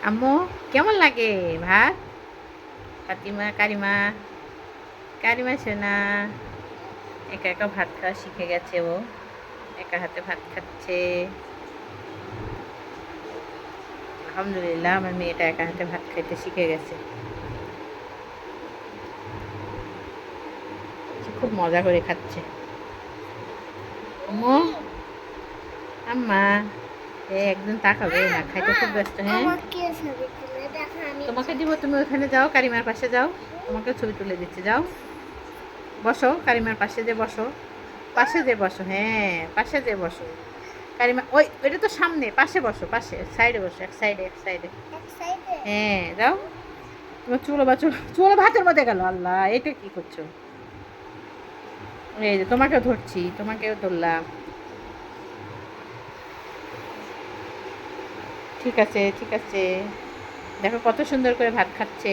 আম্মু কেমন লাগে ভাত? ফাতিমা, কারিমা, কারিমা সোনা একা একা ভাত খাওয়া শিখে গেছে। ও একা হাতে ভাত খাচ্ছে। আলহামদুলিল্লাহ, আমার মেয়েটা একা হাতে ভাত খাইতে শিখে গেছে। খুব মজা করে খাচ্ছে। আম্মু, আম্মা একদম তাকাবে না, খাইতে খুব ব্যস্ত। হ্যাঁ তোমাকে দিব, তুমি ওখানে যাও, কারিমার পাশে যাও, তোমাকে ছবি তুলে দিচ্ছি। যাও বসো, কারিমার পাশে যে বসো, পাশে যে বসো, হ্যাঁ পাশে যে বসো। কারিমা ওই ওইটা তো সামনে, পাশে বসো, পাশে সাইডে বসো, এক সাইডে এক সাইডে। হ্যাঁ যাও। তোমার চুলো বা চুলো ভাতের মধ্যে গেল। আল্লাহ, এটা কি করছো? এই যে তোমাকেও ধরছি, তোমাকেও ধরলাম। ঠিক আছে ঠিক আছে। দেখো কত সুন্দর করে ভাত খাচ্ছে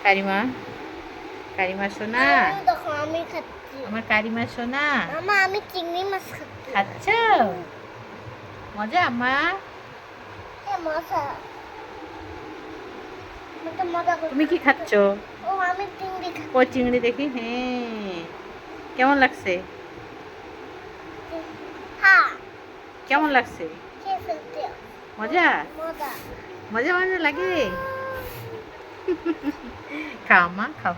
কারিমা। কারিমা সোনা, আমার কারিমা সোনা, আমি চিংড়ি মাছ খাচ্ছ? মজা আম্মা? মজা। তুমি কি খাচ্ছ? ও আমি চিংড়ি ও চিংড়ি দেখি। হ্যাঁ কেমন লাগছে? হ্যাঁ কেমন লাগছে? মজা মজা। মজা মজা লাগে। খাও মা খাও।